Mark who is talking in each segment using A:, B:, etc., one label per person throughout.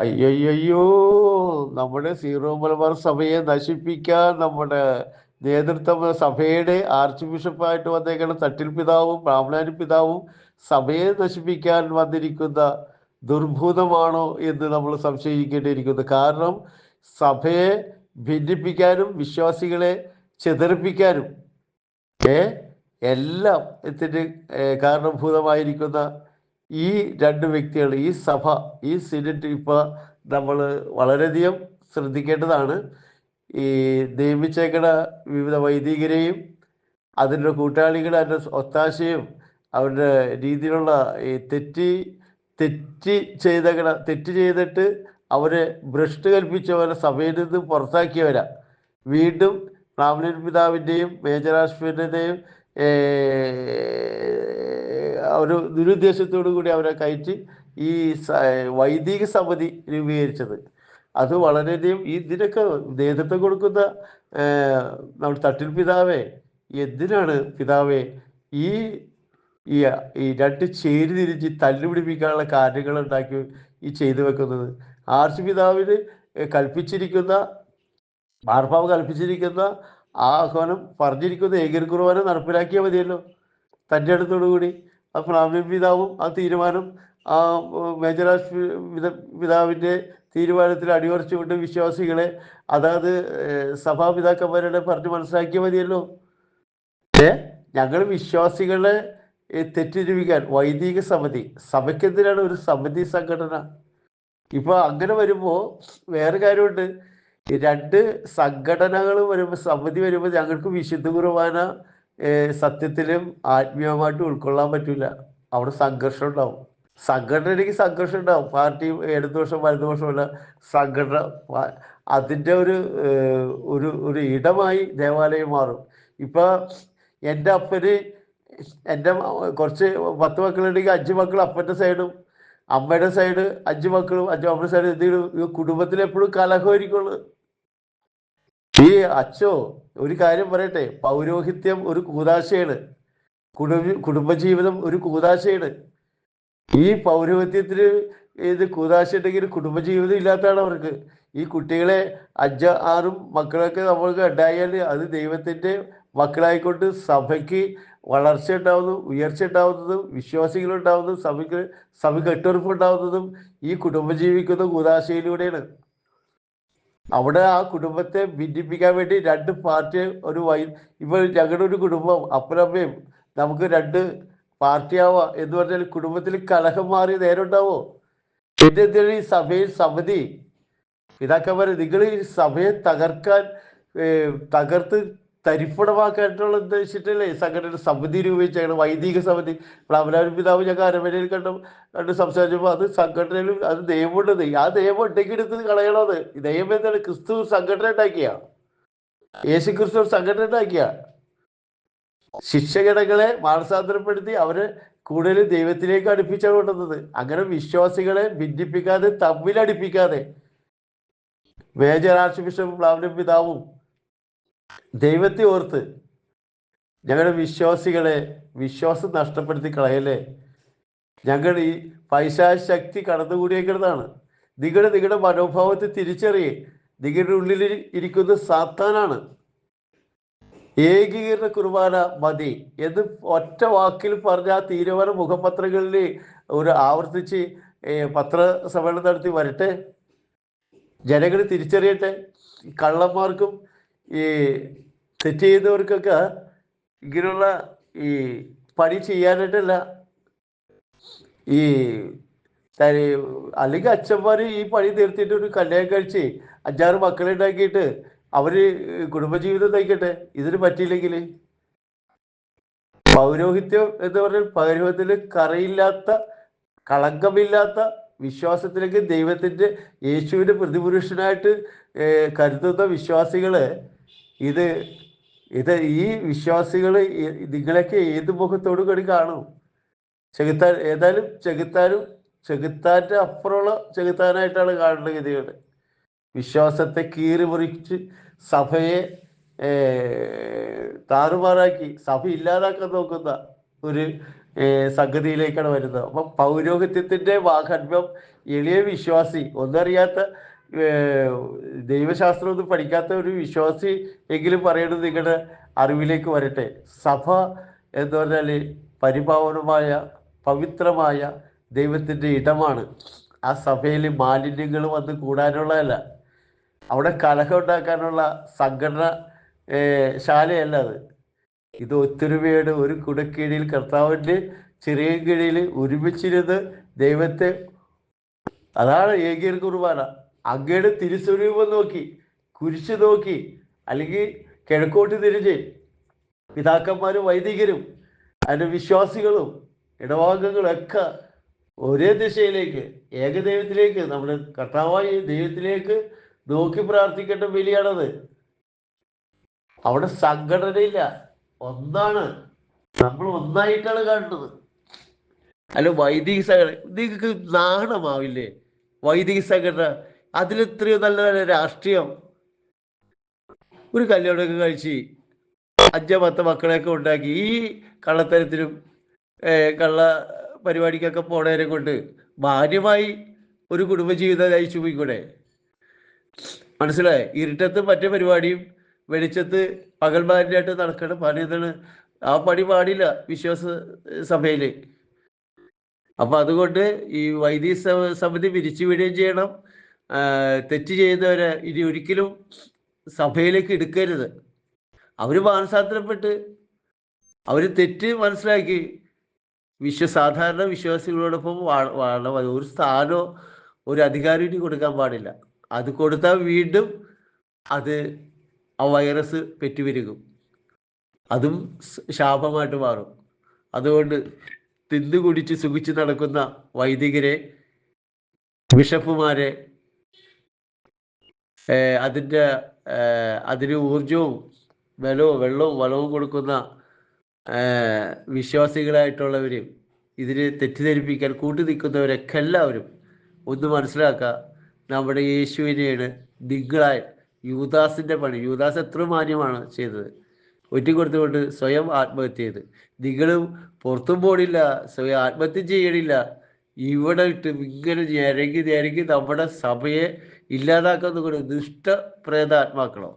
A: അയ്യയ്യോ, നമ്മുടെ സീറോ മലബാർ സഭയെ നശിപ്പിക്കാൻ നമ്മുടെ നേതൃത്വം, സഭയുടെ ആർച്ച് ബിഷപ്പായിട്ട് വന്നേക്കുന്ന തട്ടിൽ പിതാവും ബ്രാഹ്മണാനി പിതാവും സഭയെ നശിപ്പിക്കാൻ വന്നിരിക്കുന്ന ദുർഭൂതമാണോ എന്ന് നമ്മൾ സംശയിക്കേണ്ടിയിരിക്കുന്നു. കാരണം സഭയെ ഭിന്നിപ്പിക്കാനും വിശ്വാസികളെ ചിതറിപ്പിക്കാനും ഏ എല്ലാം ഇതിന് കാരണഭൂതമായിരിക്കുന്ന ഈ രണ്ട് വ്യക്തികൾ, ഈ സഭ, ഈ സിനറ്റ് ഇപ്പൊ നമ്മൾ വളരെയധികം ശ്രദ്ധിക്കേണ്ടതാണ്. ഈ നിയമിച്ചേക്കണ വിവിധ വൈദികരെയും അതിൻ്റെ കൂട്ടാളികളെ, അതിൻ്റെ ഒത്താശയും അവരുടെ രീതിയിലുള്ള ഈ തെറ്റ് ചെയ്തിട്ട് അവരെ ഭ്രഷ്ട് കൽപ്പിച്ചവരെ സഭയിൽ നിന്ന് പുറത്താക്കിയവരാ. വീണ്ടും ബ്രാഹ്മണൻ പിതാവിൻ്റെയും മേജറാഷ്മിൻ്റെയും ഒരു ദുരുദ്ദേശത്തോടു കൂടി അവരെ കയറ്റി ഈ വൈദിക സമിതി രൂപീകരിച്ചത്. അത് വളരെയധികം ഇതിനൊക്കെ നേതൃത്വം കൊടുക്കുന്ന നമ്മൾ തട്ടിൽ പിതാവേ, എന്തിനാണ് പിതാവേ ഈ ഈ രണ്ട് ചേരി തിരിച്ച് തല്ലുപിടിപ്പിക്കാനുള്ള കാര്യങ്ങൾ ഉണ്ടാക്കി ഈ ചെയ്തു വെക്കുന്നത്? ആർച്ച് പിതാവിന് കൽപ്പിച്ചിരിക്കുന്ന, മാർപ്പാപ്പ കൽപ്പിച്ചിരിക്കുന്ന ആ ആഹ്വാനം പറഞ്ഞിരിക്കുന്ന ഏകീകൃത കുർബാന നടപ്പിലാക്കിയാൽ മതിയല്ലോ തൻ്റെ അടുത്തോടുകൂടി. ആ ബ്രാഹ്മണൻ പിതാവും ആ തീരുമാനം, ആ മേജറാഷ് പിതാവിൻ്റെ തീരുമാനത്തിൽ അടിയുറച്ചുകൊണ്ട് വിശ്വാസികളെ അതായത് സഭാപിതാക്കന്മാരുടെ പറഞ്ഞ് മനസ്സിലാക്കിയാൽ മതിയല്ലോ. ഞങ്ങൾ വിശ്വാസികളെ തെറ്റിദ്ധരിപ്പിക്കാൻ വൈദിക സമിതി, സഭയ്ക്കെതിരാണ് ഒരു സമിതി സംഘടന. ഇപ്പൊ അങ്ങനെ വരുമ്പോ വേറെ കാര്യമുണ്ട്. രണ്ട് സംഘടനകൾ വരുമ്പോൾ, സമിതി വരുമ്പോൾ ഞങ്ങൾക്ക് വിശുദ്ധ കുർബാന സത്യത്തിലും ആത്മീയമായിട്ട് ഉൾക്കൊള്ളാൻ പറ്റില്ല. അവിടെ സംഘർഷം ഉണ്ടാവും. സംഘടനയ്ക്ക് സംഘർഷം ഉണ്ടാവും. പാർട്ടി ഇടതുപക്ഷം വലതുപക്ഷമല്ല, സംഘടന അതിൻ്റെ ഒരു ഇടമായി ദേവാലയം മാറും. ഇപ്പൊ എൻ്റെ അപ്പന് എൻ്റെ കുറച്ച് 10 മക്കളുണ്ടെങ്കിൽ 5 മക്കൾ അപ്പൻ്റെ സൈഡും അമ്മയുടെ സൈഡ് 5 മക്കളും 5 അമ്മയുടെ സൈഡ് എന്തെങ്കിലും കുടുംബത്തിൽ എപ്പോഴും കലഹമായിരിക്കുള്ളൂ. ഈ അച്ഛോ ഒരു കാര്യം പറയട്ടെ, പൗരോഹിത്യം ഒരു കൂദാശയാണ്, കുടുംബജീവിതം ഒരു കൂദാശയാണ്. ഈ പൗരോഹിത്യത്തിന് ഇത് കൂദാശ ഉണ്ടെങ്കിൽ കുടുംബജീവിതം ഇല്ലാത്തതാണ് അവർക്ക്. ഈ കുട്ടികളെ 5-6 മക്കളൊക്കെ നമ്മൾക്ക് ഉണ്ടായാൽ അത് ദൈവത്തിൻ്റെ മക്കളായിക്കൊണ്ട് സഭയ്ക്ക് വളർച്ച ഉണ്ടാവുന്നതും ഉയർച്ച ഉണ്ടാവുന്നതും വിശ്വാസികളുണ്ടാവുന്നതും സഭ കെട്ടുറപ്പുണ്ടാവുന്നതും ഈ കുടുംബം ജീവിക്കുന്ന കൂദാശയിലൂടെയാണ്. അവിടെ ആ കുടുംബത്തെ ഭിന്നിപ്പിക്കാൻ വേണ്ടി രണ്ട് പാർട്ടി ഇപ്പൊ ഞങ്ങളുടെ ഒരു കുടുംബം അപ്പനമ്മയും നമുക്ക് 2 പാർട്ടിയാവാ എന്ന് പറഞ്ഞാൽ കുടുംബത്തിൽ കലഹം മാറി നേരം ഉണ്ടാവോ? പിന്നെ എന്തിനാണ് ഈ സഭയിൽ സമിതി? പിതാക്കന്മാരെ, നിങ്ങൾ ഈ സഭയെ തകർത്ത് തരിപ്പണമാക്കാനുള്ള ഉദ്ദേശിച്ചിട്ടല്ലേ സംഘടന സമിതി രൂപീകരിച്ചാണ്, വൈദിക സമിതി. ബ്രാഹ്മണ പിതാവ് ഞങ്ങൾ അരമനയിൽ കണ്ട് സംസാരിച്ചപ്പോൾ അത് സംഘടനയിലും അത് നിയമമുണ്ടത്. ആ നിയമം ഉണ്ടെങ്കിൽ എടുത്ത് കളയണത്. നിയമം എന്താണ്? ക്രിസ്തു സംഘടന ഉണ്ടാക്കിയ, യേശു ക്രിസ്തു സംഘടന ഉണ്ടാക്കിയ ശിക്ഷകടകളെ മാനസാന്തരപ്പെടുത്തി അവരെ കൂടുതൽ ദൈവത്തിലേക്ക് അടുപ്പിച്ചാണ് കൊണ്ടുവന്നത്. അങ്ങനെ വിശ്വാസികളെ ഭിന്നിപ്പിക്കാതെ തമ്മിലടിപ്പിക്കാതെ മേജർ ആർച്ച് ബിഷപ്പ് ബ്രാഹ്മണ പിതാവും ദൈവത്തെ ഓർത്ത് ഞങ്ങളുടെ വിശ്വാസികളെ വിശ്വാസം നഷ്ടപ്പെടുത്തി കളയല്ലേ. ഞങ്ങൾ ഈ പൈശാചിക ശക്തി കടന്നുകൂടിയേക്കുന്നതാണ്. നിങ്ങളുടെ മനോഭാവത്തെ തിരിച്ചറിയേ. നിങ്ങളുടെ ഉള്ളിൽ ഇരിക്കുന്ന സാത്താനാണ്. ഏകീകൃത കുർബാന മതി എന്ന് ഒറ്റ വാക്കിൽ പറഞ്ഞ ആ തീരുമാനം മുഖപത്രങ്ങളിൽ ആവർത്തിച്ച് പത്രസമ്മേളനം നടത്തി വരട്ടെ. ജനങ്ങൾ തിരിച്ചറിയട്ടെ. കള്ളന്മാർക്കും ഈ തെറ്റ് ചെയ്തവർക്കൊക്കെ ഇങ്ങനെയുള്ള ഈ പണി ചെയ്യാനായിട്ടല്ല. ഈ അല്ലെങ്കിൽ അച്ഛന്മാർ ഈ പണി തീർത്തിട്ട് ഒരു കല്യാണം കഴിച്ച് 5-6 മക്കളെ ഉണ്ടാക്കിയിട്ട് അവര് കുടുംബജീവിതം നയിക്കട്ടെ. ഇതിന് പറ്റിയില്ലെങ്കിൽ പൗരോഹിത്യം എന്ന് പറഞ്ഞാൽ പൗരോഹിത്യത്തിൽ കറയില്ലാത്ത കളങ്കമില്ലാത്ത വിശ്വാസത്തിലേക്ക് ദൈവത്തിൻ്റെ യേശുവിൻ്റെ പ്രതിപുരുഷനായിട്ട് കരുതുന്ന വിശ്വാസികള് ഇത് ഈ വിശ്വാസികൾ നിങ്ങളൊക്കെ ഏത് മുഖത്തോടു കൂടി കാണും? ഏതായാലും ചെകുത്താൻ്റെ അപ്പുറമുള്ള ചെകുത്താനായിട്ടാണ് കാണുന്നത്. ഗതികളുടെ വിശ്വാസത്തെ കീറി മുറിച്ച് സഭയെ താറുമാറാക്കി സഭ ഇല്ലാതാക്കാൻ നോക്കുന്ന ഒരു സംഗതിയിലേക്കാണ് വരുന്നത്. അപ്പം പൗരോഹിത്യത്തിൻ്റെ വാഹന്യം എളിയ വിശ്വാസി, ഒന്നറിയാത്ത ദൈവശാസ്ത്രമൊന്നും പഠിക്കാത്ത ഒരു വിശ്വാസി എങ്കിലും പറയണത് നിങ്ങളുടെ അറിവിലേക്ക് വരട്ടെ. സഭ എന്ന് പറഞ്ഞാൽ പരിപാവനമായ പവിത്രമായ ദൈവത്തിൻ്റെ ഇടമാണ്. ആ സഭയിൽ മാലിന്യങ്ങൾ വന്ന് കൂടാനുള്ളതല്ല, അവിടെ കലഹം ഉണ്ടാക്കാനുള്ള സംഘടന ശാലയല്ല അത്. ഇത് ഒത്തൊരുമയുടെ ഒരു കുടക്കീഴിൽ കർത്താവിൻ്റെ ചെറിയ കീഴിൽ ഒരുമിച്ചിരുന്ന് ദൈവത്തെ, അതാണ് ഏകീർ കുർബാന. അങ്ങയുടെ തിരുസ്വരൂപം നോക്കി, കുരിശ് നോക്കി, അല്ലെങ്കിൽ കിഴക്കോട്ട് തിരിഞ്ഞ് പിതാക്കന്മാരും വൈദികരും അതിൻ്റെ വിശ്വാസികളും ഇടവാംഗങ്ങളും ഒക്കെ ഒരേ ദിശയിലേക്ക് ഏകദൈവത്തിലേക്ക്, നമ്മുടെ കർത്താവായ ദൈവത്തിലേക്ക് നോക്കി പ്രാർത്ഥിക്കേണ്ട ബലിയാണത്. അവിടെ സംഘടനയില്ല, ഒന്നാണ്, നമ്മൾ ഒന്നായിട്ടാണ് കാണുന്നത്. അല്ല വൈദിക സംഘടന, നിങ്ങൾക്ക് നാണമാവില്ലേ വൈദിക സംഘടന? അതിലെത്രയോ നല്ല രാഷ്ട്രീയം. ഒരു കല്യാണമൊക്കെ കഴിച്ച് 5-10 മക്കളെയൊക്കെ ഉണ്ടാക്കി ഈ കള്ളത്തരത്തിനും കള്ള പരിപാടിക്കൊക്കെ പോണവരെ കൊണ്ട് മാന്യമായി ഒരു കുടുംബജീവിതം നയിച്ചു പോയിക്കൂടെ? മനസ്സിലായി? ഇരുട്ടത്ത് മറ്റേ പരിപാടിയും വെളിച്ചത്ത് പകൽമാരിനായിട്ട് നടക്കണം പണി. എന്താണ് ആ പണി പാടില്ല വിശ്വാസ സഭയിൽ. അപ്പം അതുകൊണ്ട് ഈ വൈദിക സമിതി പിരിച്ചുവിടുകയും ചെയ്യണം. തെറ്റ് ചെയ്യുന്നവരെ ഇനി ഒരിക്കലും സഭയിലേക്ക് എടുക്കരുത്. അവർ മാനസാന്തരപ്പെട്ട് അവർ തെറ്റ് മനസ്സിലാക്കി സാധാരണ വിശ്വാസികളോടൊപ്പം വാഴണം. ഒരു സ്ഥാനമോ ഒരു അധികാരം ഇനി കൊടുക്കാൻ പാടില്ല. അത് കൊടുത്താൽ വീണ്ടും അത് ആ വൈറസ് പെറ്റുപെരുകും, അതും ശാപമായിട്ട് മാറും. അതുകൊണ്ട് തിന്നു കുടിച്ച് സുഖിച്ച് നടക്കുന്ന വൈദികരെ, ബിഷപ്പുമാരെ, അതിന് ഊർജവും വെള്ളവും വളവും കൊടുക്കുന്ന വിശ്വാസികളായിട്ടുള്ളവരും ഇതിന് തെറ്റിദ്ധരിപ്പിക്കാൻ കൂട്ടി നിൽക്കുന്നവരൊക്കെ എല്ലാവരും ഒന്ന് മനസ്സിലാക്കുക, നമ്മുടെ യേശുവിനെയാണ് നിങ്ങളായ യൂദാസിൻ്റെ പണി. യൂദാസ് എത്ര മാന്യമാണ് ചെയ്തത്, ഒറ്റിക്കൊടുത്തുകൊണ്ട് സ്വയം ആത്മഹത്യ ചെയ്ത്. നിങ്ങളും പുറത്തും പോടില്ല, സ്വയം ആത്മഹത്യ ചെയ്യണില്ല, ഇവിടെ ഇട്ട് ഇങ്ങനെ ഞരങ്ങി നമ്മുടെ സഭയെ ഇല്ലാതാക്കുന്ന കൂടെ ദുഷ്ടപ്രേതാത്മാക്കളോ.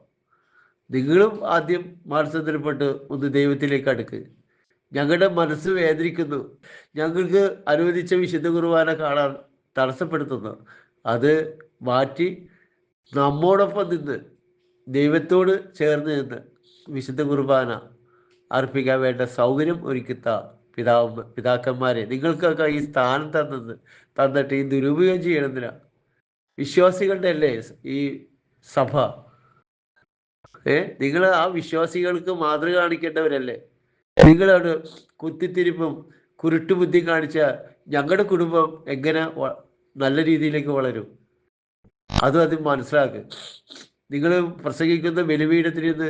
A: നിങ്ങളും ആദ്യം മാനസാന്തരപ്പെട്ട് ഒന്ന് ദൈവത്തിലേക്ക് അടുക്ക്. ഞങ്ങളുടെ മനസ്സ് വേദനിക്കുന്നു, ഞങ്ങൾക്ക് അനുവദിച്ച വിശുദ്ധ കുർബാന കാണാൻ തടസ്സപ്പെടുത്തുന്നു. അത് മാറ്റി നമ്മോടൊപ്പം നിന്ന് ദൈവത്തോട് ചേർന്ന് നിന്ന് വിശുദ്ധ കുർബാന അർപ്പിക്കാൻ വേണ്ട സൗകര്യം ഒരുക്കിത്ത പിതാക്കന്മാരെ, നിങ്ങൾക്കൊക്കെ ഈ സ്ഥാനം തന്നിട്ട് ഈ ദുരുപയോഗം ചെയ്യണമെന്നില്ല. വിശ്വാസികളുടെ അല്ലേ ഈ സഭ? നിങ്ങൾ ആ വിശ്വാസികൾക്ക് മാതൃക കാണിക്കേണ്ടവരല്ലേ? നിങ്ങളാണ് കുത്തിത്തിരിപ്പും കുരുട്ടുബുദ്ധി കാണിച്ച ഞങ്ങളുടെ കുടുംബം എങ്ങനെ നല്ല രീതിയിലേക്ക് വളരും? അത് മനസ്സിലാക്കുക. നിങ്ങൾ പ്രസംഗിക്കുന്ന ബലിപീഠത്തിലിരുന്ന്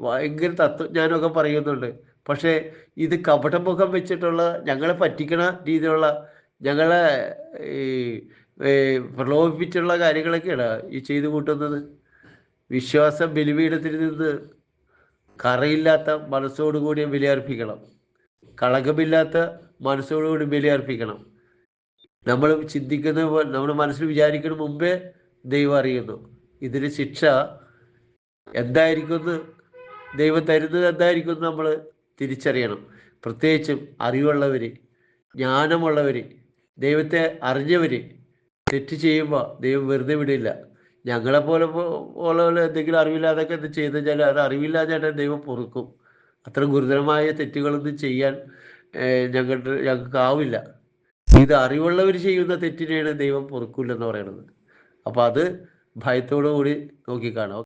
A: ഭയങ്കര തത്വജ്ഞാനമൊക്കെ പറയുന്നുണ്ട്, പക്ഷേ ഇത് കപടമുഖം വെച്ചിട്ടുള്ള ഞങ്ങളെ പറ്റിക്കണ രീതിയിലുള്ള, ഞങ്ങളെ പ്രലോഭിപ്പിച്ചുള്ള കാര്യങ്ങളൊക്കെയാണ് ഈ ചെയ്തു കൂട്ടുന്നത്. വിശ്വാസം ബലിപീഠത്തിൽ നിന്ന് കറയില്ലാത്ത മനസ്സോടുകൂടി ബലിയർപ്പിക്കണം, കളങ്കമില്ലാത്ത മനസ്സോടുകൂടി ബലിയർപ്പിക്കണം. നമ്മൾ ചിന്തിക്കുന്ന പോലെ, നമ്മൾ മനസ്സിൽ വിചാരിക്കുന്ന മുമ്പേ ദൈവം അറിയുന്നു. ഇതിന് ശിക്ഷ എന്തായിരിക്കുമെന്ന്, ദൈവം തരുന്നത് എന്തായിരിക്കും നമ്മൾ തിരിച്ചറിയണം. പ്രത്യേകിച്ചും അറിവുള്ളവർ, ജ്ഞാനമുള്ളവർ, ദൈവത്തെ അറിഞ്ഞവർ തെറ്റ് ചെയ്യുമ്പോൾ ദൈവം വെറുതെ വിടില്ല. ഞങ്ങളെപ്പോലെ എന്തെങ്കിലും അറിവില്ലാതൊക്കെ എന്ത് ചെയ്തു വെച്ചാൽ അത് അറിവില്ലാതെ ദൈവം പൊറുക്കും. അത്ര ഗുരുതരമായ തെറ്റുകളൊന്നും ചെയ്യാൻ ഞങ്ങൾക്കാവില്ല. ഇത് അറിവുള്ളവർ ചെയ്യുന്ന തെറ്റിനെയാണ് ദൈവം പൊറുക്കില്ലെന്ന് പറയുന്നത്. അപ്പോൾ അത് ഭയത്തോടു കൂടി നോക്കിക്കാണാം.